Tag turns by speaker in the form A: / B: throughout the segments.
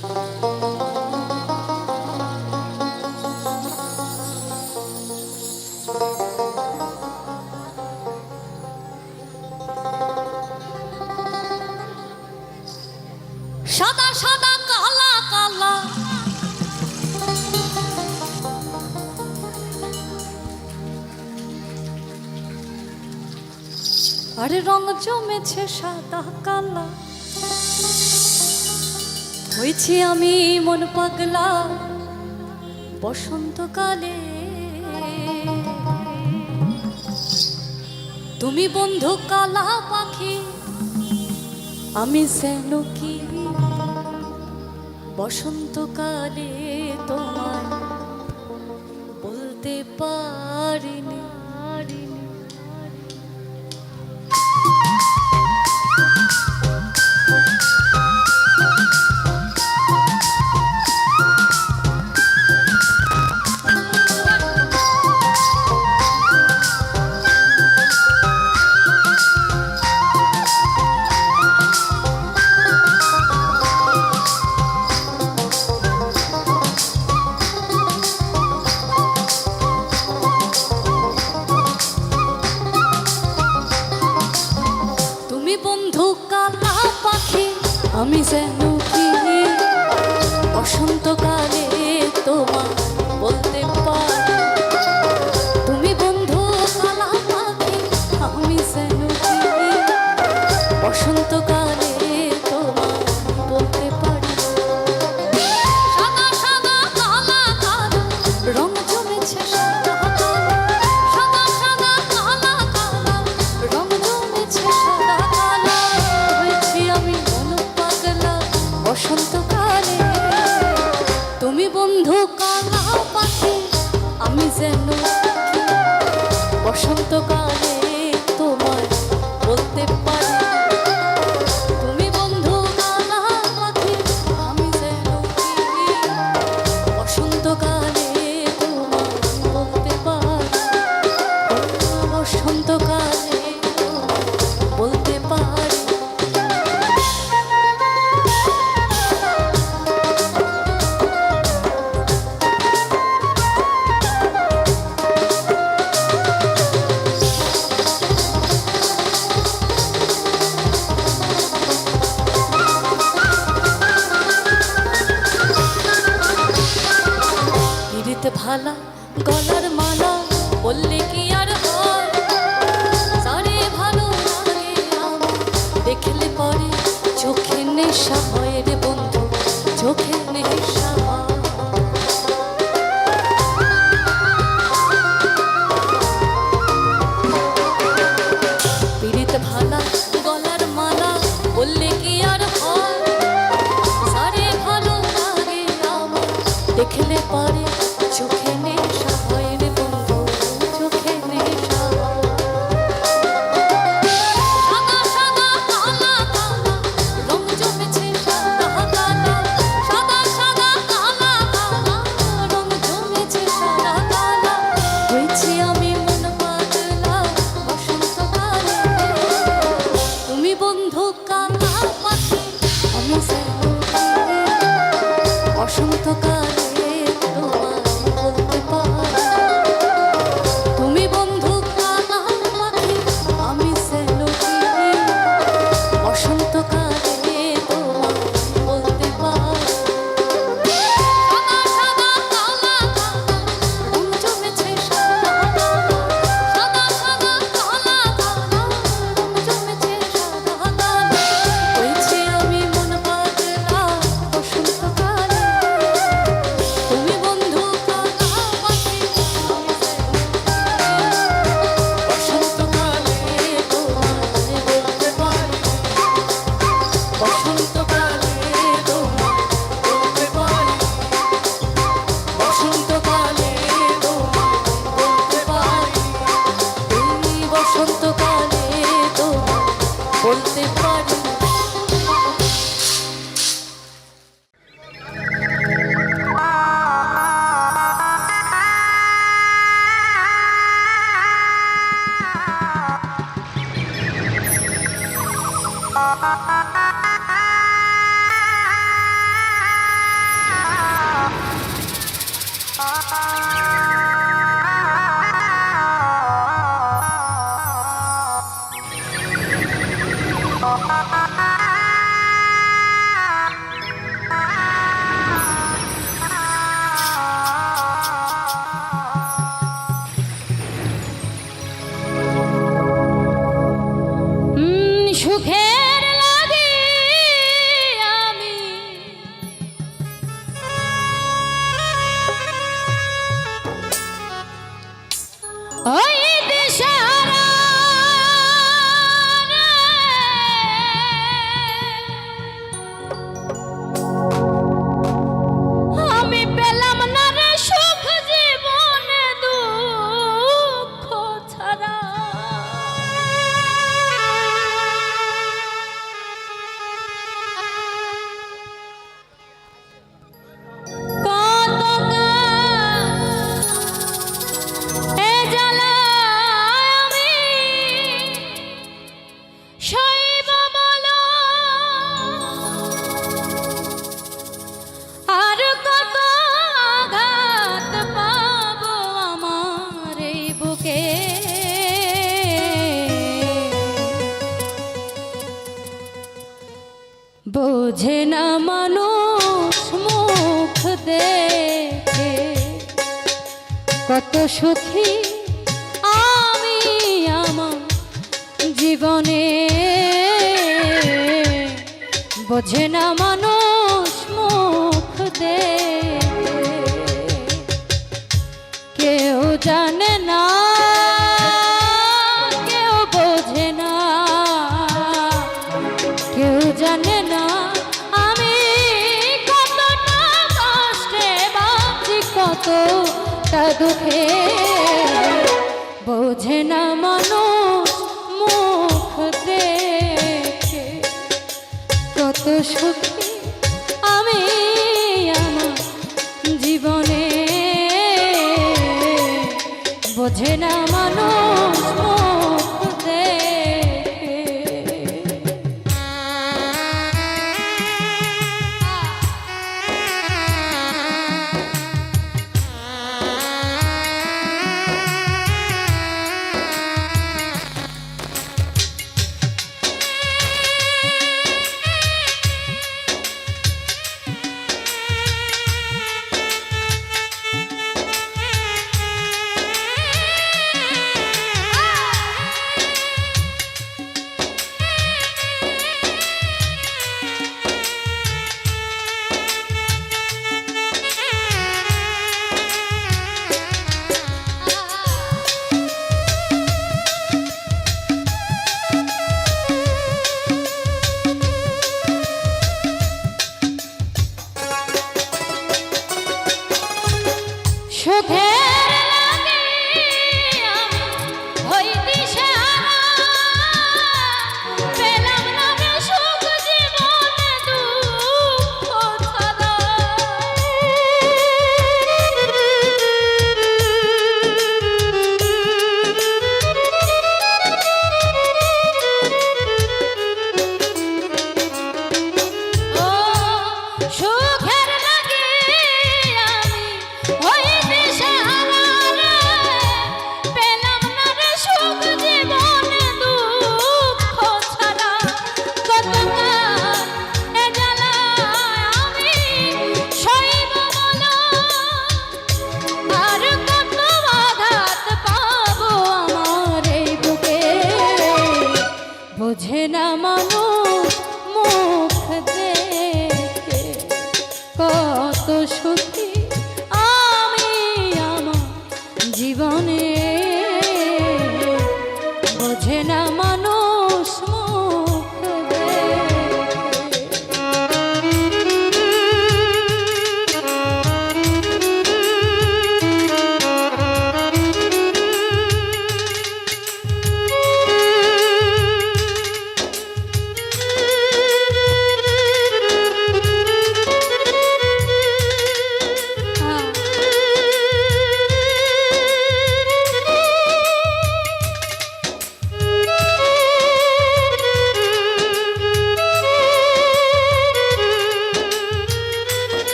A: সাদা সাদা কালা কালা আরে রং জমেছে সাদা কালা হয়েছি আমি মন পাগলা বসন্তকালে তুমি বন্ধু কালা পাখি আমি যেন কি বসন্তকালে তোমায় বলতে পারিনি। বন্ধু কালা পাখি আমি যেন কি বসন্তকালে তোমায় বলতে পারি। তুমি বন্ধু কালা পাখি আমি যেন কি বসন্তকালে তোমায় বলতে পারি। সাদা সাদা কালা কালা রং জমেছে সাদা কালা সাদা সাদা কালা কালা রং জমেছে সাদা বসন্তকালে তুমি বন্ধু কালা পাখি আমি যেন বসন্তকালে তোমায় বলতে পারি। তুমি বন্ধু কালা পাখি আমি যেন বসন্তকালে তোমায় বলতে পারি। বসন্তকালে বলতে পারি। ভালা গলার মালা বললে কি আর হয় সারে ভালো লাগে আমার দেখলে পরে চোখে নেশা হয় রে বন্ধু চোখে নেশা হয়। পিরিত ভালা গলার মালা বললে কি আর হয় সারে ভালো লাগে আমার দেখলে পরে চোখে নেশা হয় রে বন্ধু চোখে নেশা হয়। সাদা সাদা কালা কালা রং জমেছে সাদা কালা সাদা সাদা কালা কালা রং জমেছে সাদা কালা হয়েছি আমি মন পাগলা বসন্তকালে তুমি বন্ধু কালা পাখি আমি যেন বসন্তকালে ওই দিশাহারা আমি পেলাম না রে সুখ জীবনে দুঃখ ছাড়া বোঝে না মানুষ মুখ দেখে কত সুখী আমি আমার জীবনে বোঝে না মানুষ মুখ দেখে কেউ জানে না কেউ বোঝে না কেউ জানে না আমি কতটা কষ্টে বাঁচি কতটা দুঃখে বোঝে না মানুষ মুখ দেখে কত সুখী আমি আমার জীবনে বোঝে না মানুষ মুখ দেখে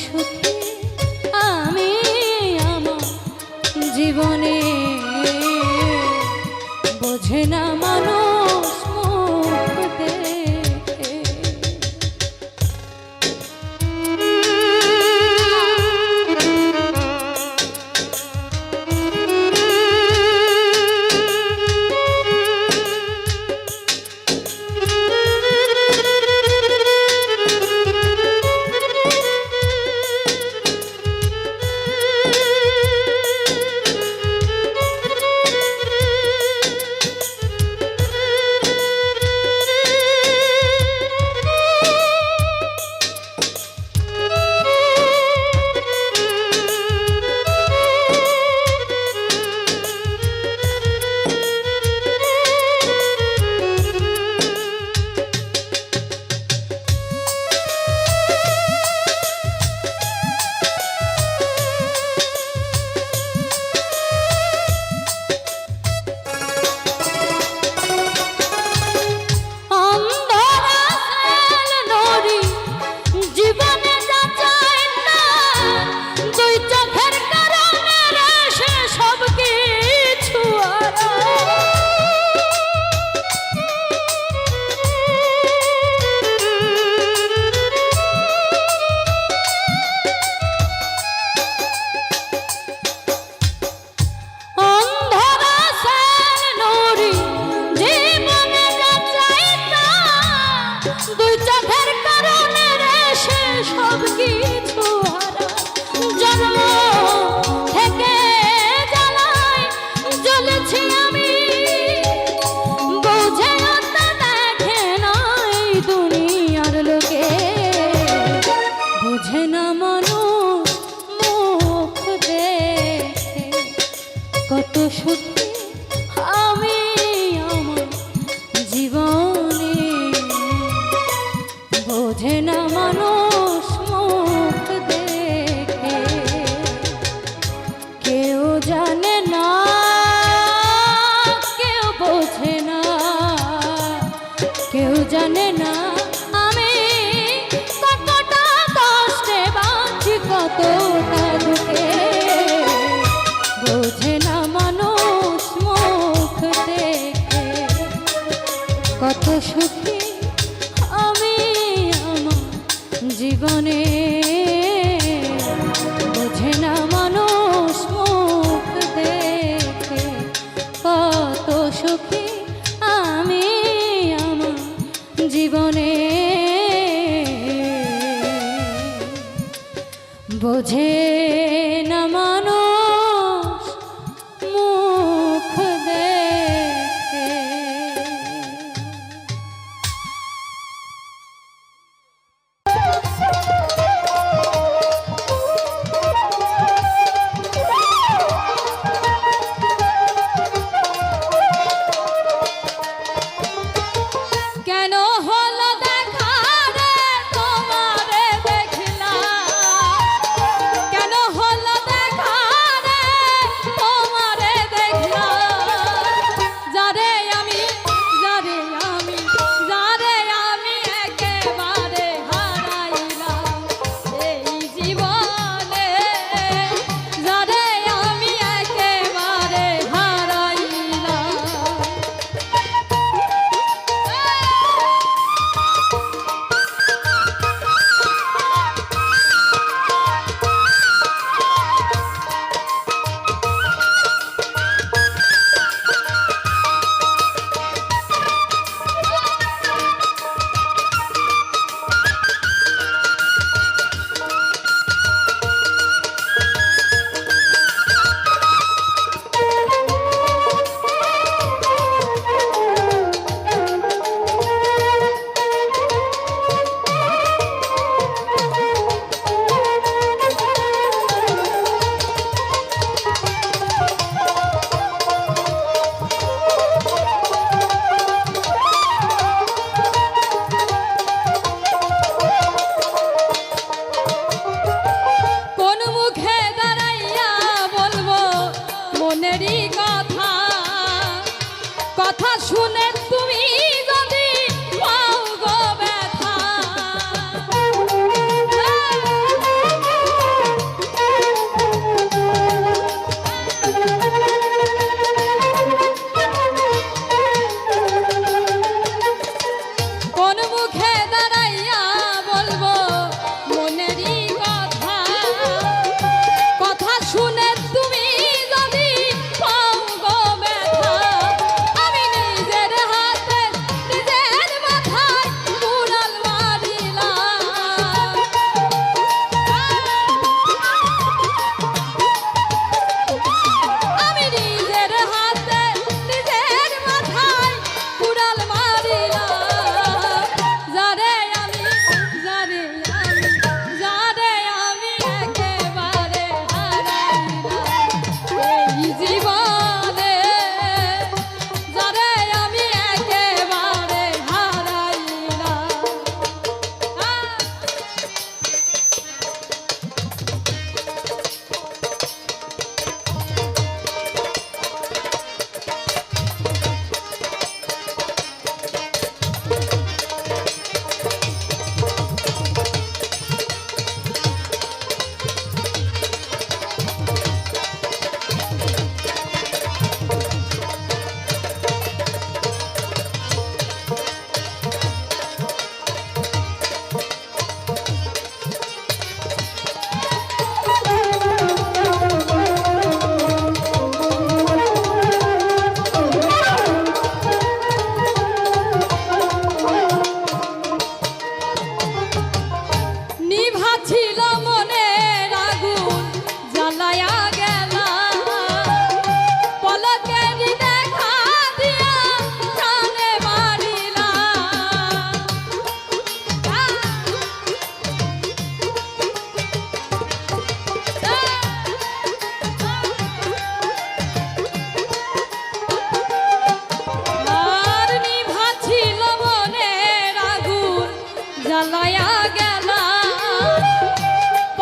A: সুখী আমি আমার জীবনে, বোঝে না মানুষ মুখ দেখে। কত সুখী আমি আমার জীবনে, বোঝে না মানুষ মুখ দেখে। কেউ জানে না, কেউ বোঝে না, কেউ জানে না আমি কতটা কষ্টে বাঁচি, কতটা দুঃখে। বোঝে না মানুষ মুখ দেখে কত সুখী আমি আমার জীবনে, বোঝে না মানুষ মুখ দেখে কত সুখী আমি আমার জীবনে, বোঝে না মানুষ মুখ দেখে। কেন হলো দেখা রে তোমারে দেখলাম, কেন হলো দেখা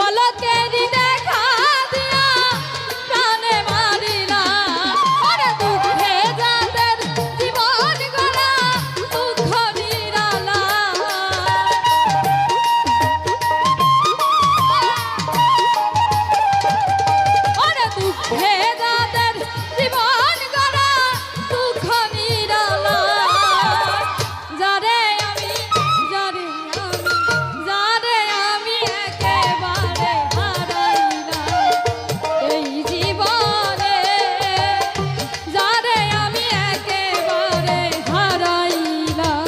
A: পলকেরই দেখা দিয়া প্রাণে মারিলা আরে দুঃখে যাদের জীবন গড়া দুঃখ নিরালা আরে দুঃখে যাদের জীবন গড়া দুঃখ নিরালা যারে আমি যারে আমি একেবারে হারাইলাম এই জীবনে যারে আমি একেবারে হারাইলাম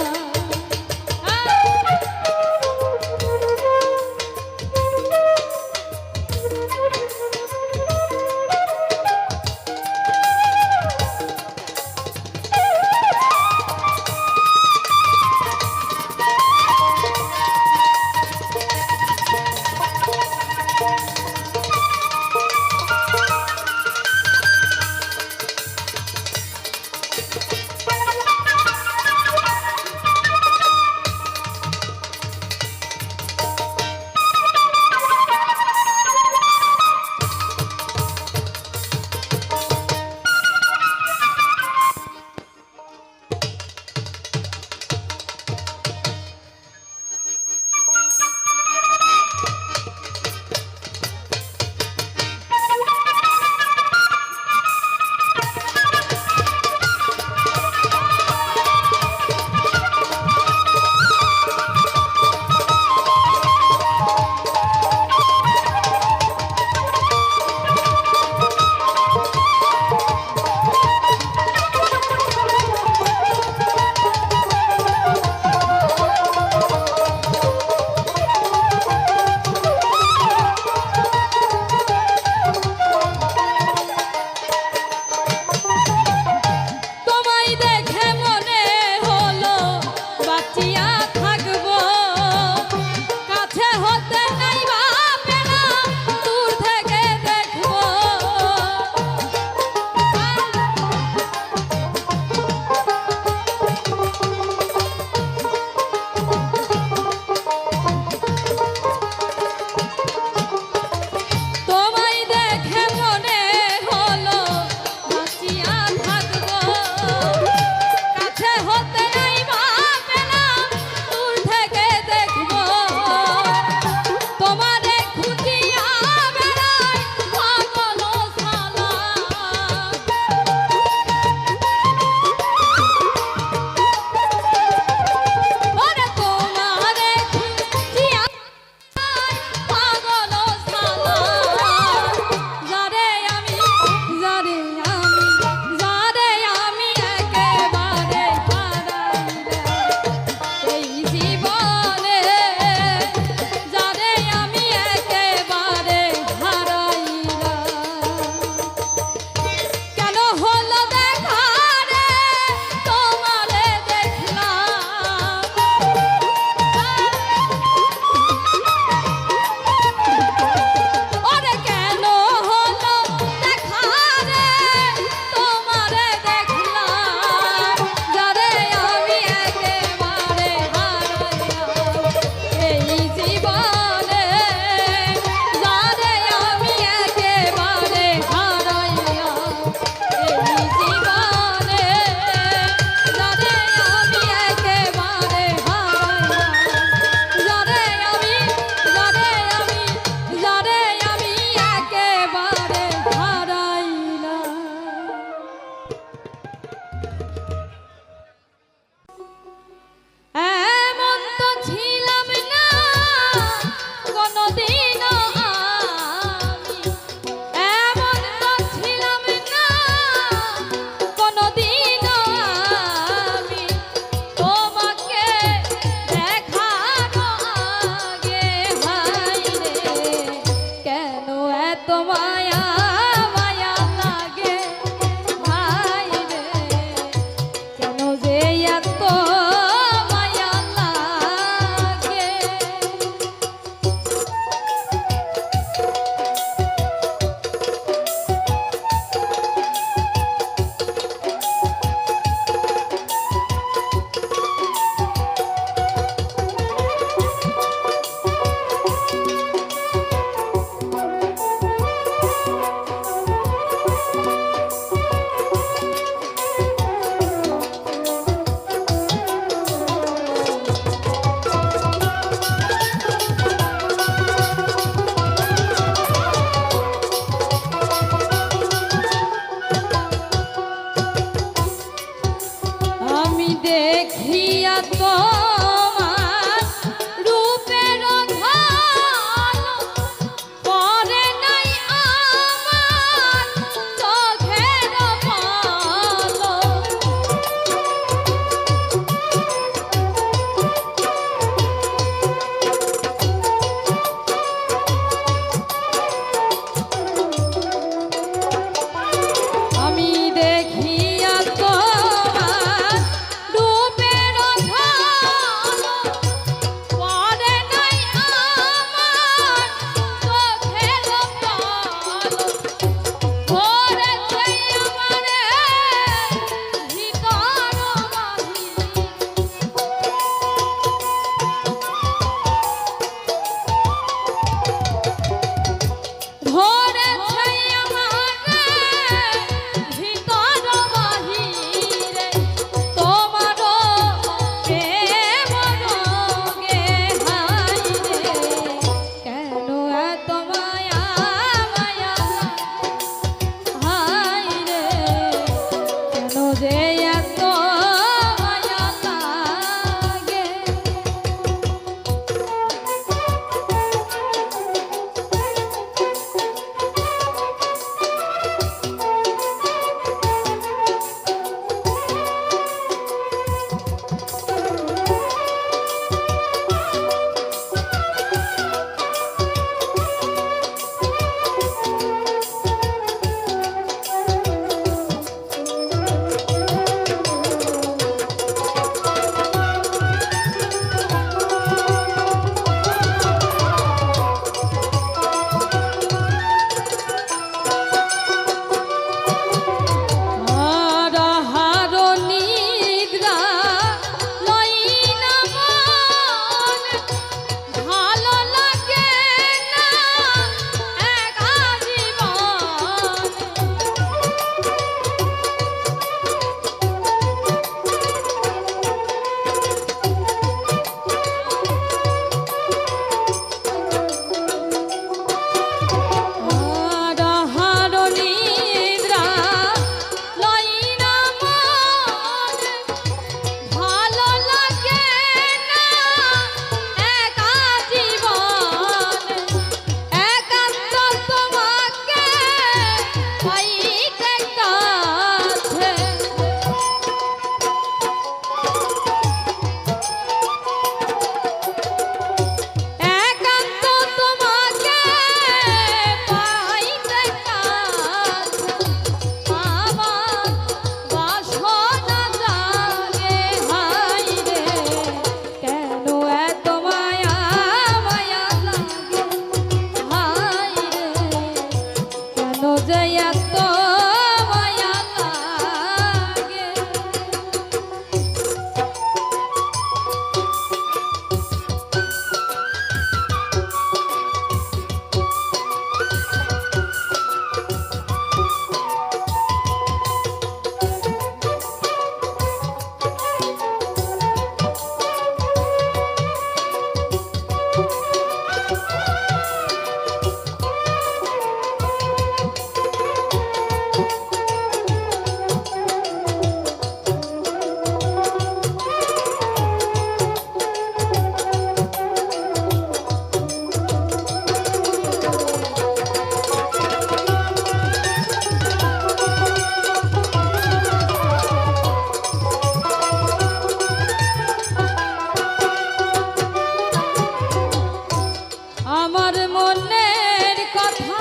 A: কথা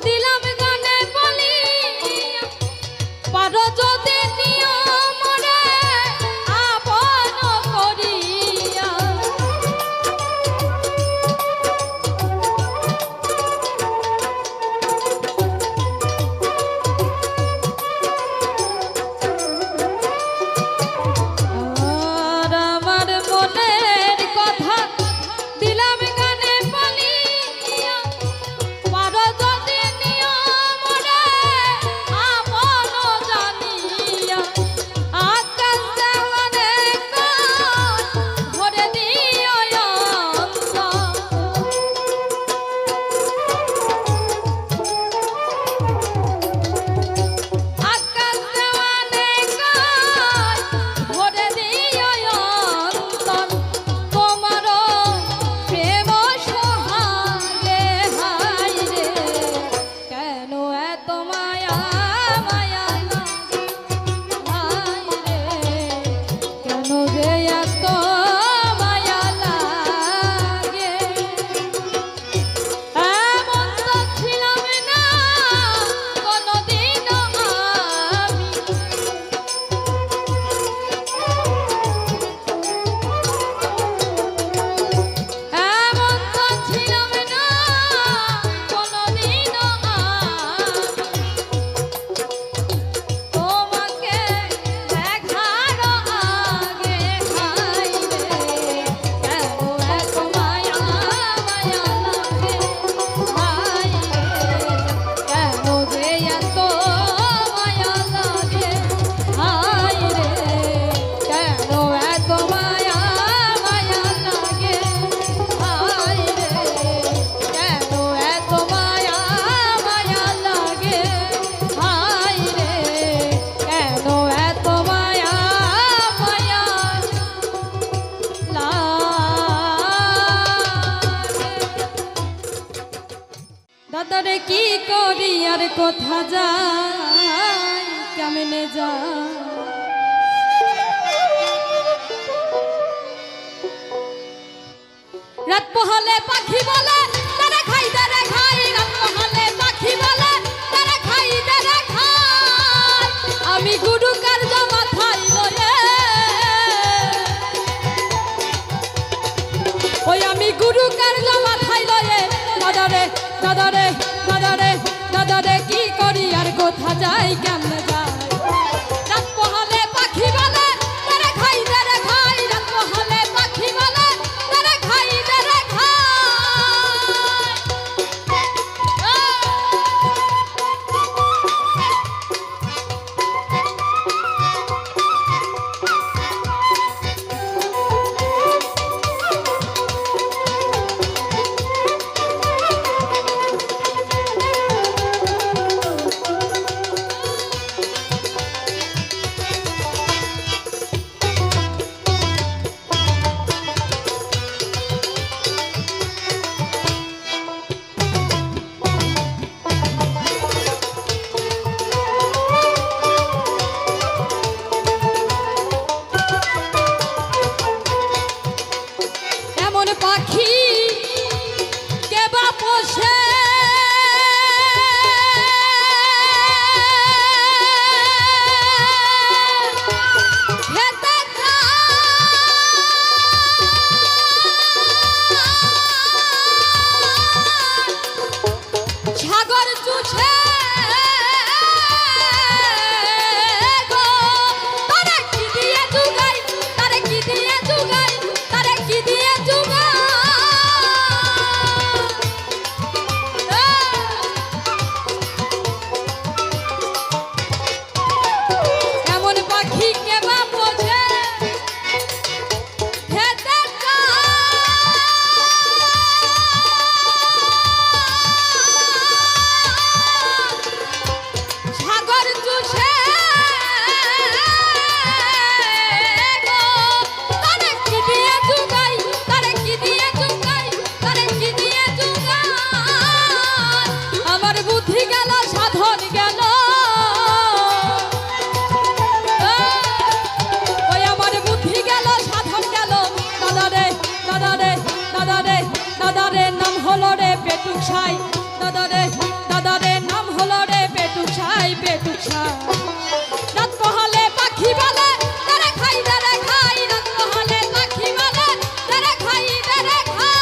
A: দিলাম গানে বলি পারো যদি নিয়ম রে আপন করিয়া আর আমার মনের কথা দিলাম গানে বলিয়া পারো যদি নিয়ম রে আপন জানিয়া আকাশ দেওয়ানে কান ভরে দিও অন্তর আকাশ দেওয়ানে কান ভরে দিও অন্তর তোমার প্রেম সোহাগে হাই রে কেন এত মায়া মায়া লাগে হাই রে কেন যে এত মায়া লাগে এমন তো ছিলাম না কোনোদিনও আমি এমন তো ছিলাম না কোনোদিনও আমি তোমাকে দেখার আগে হাই রে কেন এত মায়া মায়া লাগে হাই রে কেন যে এত মায়া লাগে হাই রে কেন এত মায়া মায়া লাগে হাই রে কেন এত মায়া মায়া লাগে হাই রে কেন এত মায়া মায়া লাগে দাদারে কি করি আর কোথা যাই কেমনে যা রাত পোহালে পাখি বলে তারা খাই তারা খাই রাত পোহালে পাখি বলে তারা খাই তারা খাই আমি গুরু কার্য মাথায় লয়ে ওই আমি গুরু কার্য মাথায় লয়ে দাদারে দাদারে দাদারে দাদারে কি করি আর কোথা যাই কেমনে যাই রাত পোহালে পাখি বলে তারা খাই তারা খাই রাত পোহালে পাখি বলে তারা খাই তারা খাই দাদা রে নাম হলো রে পেটুক ছাই পেটুক ছাই রাত পোহালে পাখি বলে তারে খাই তারে খাই রাত পোহালে পাখি বলে তারে খাই তারে খাই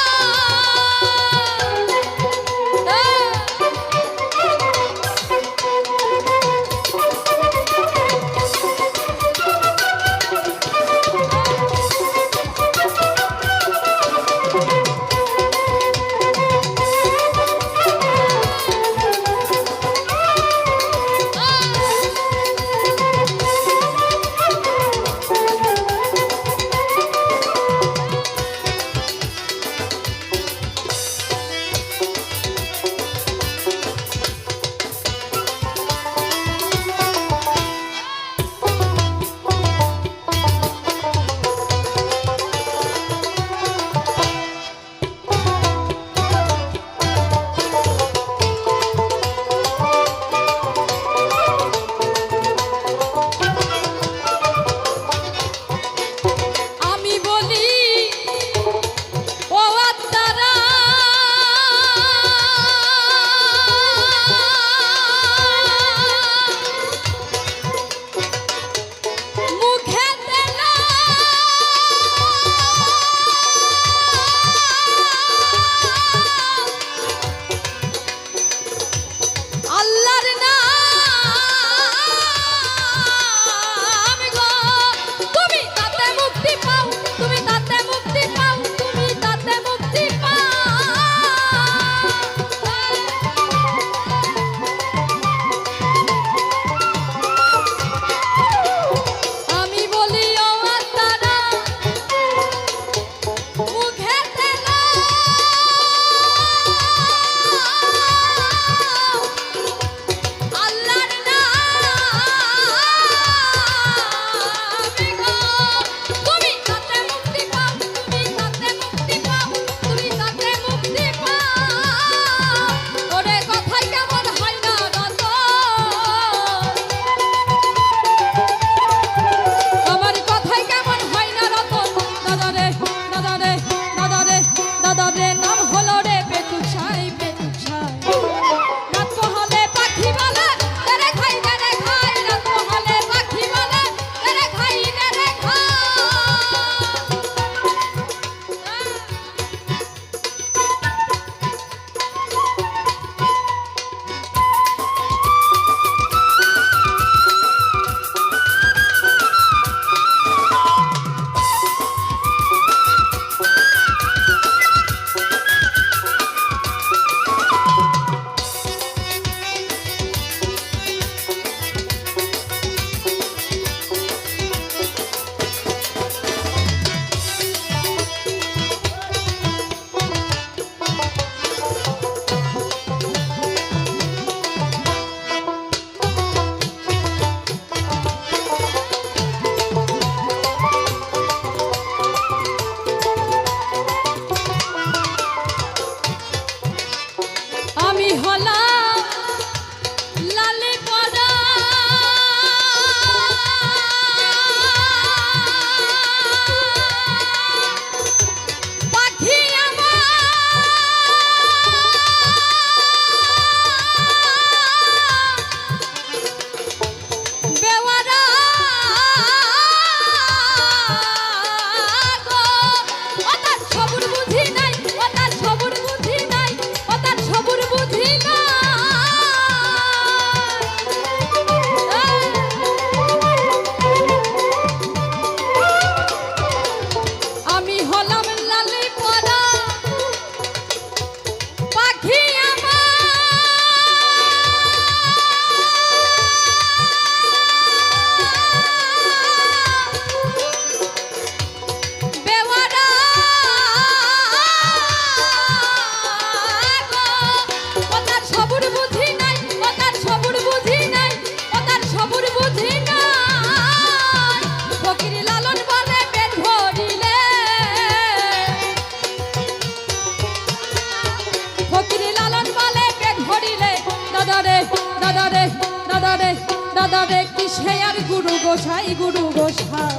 A: দাদা রে কিসে আর গুরু গোসাই গুরু গোসাই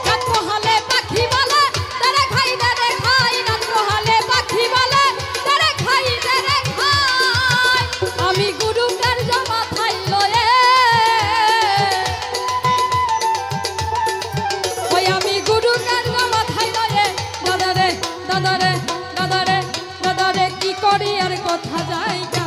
A: রাত পোহালে পাখি বলে তারে খাই তারে খাই রাত পোহালে পাখি বলে তারে খাই তারে খাই
B: দাদারে দাদারে কি করি আর কথা জায়গা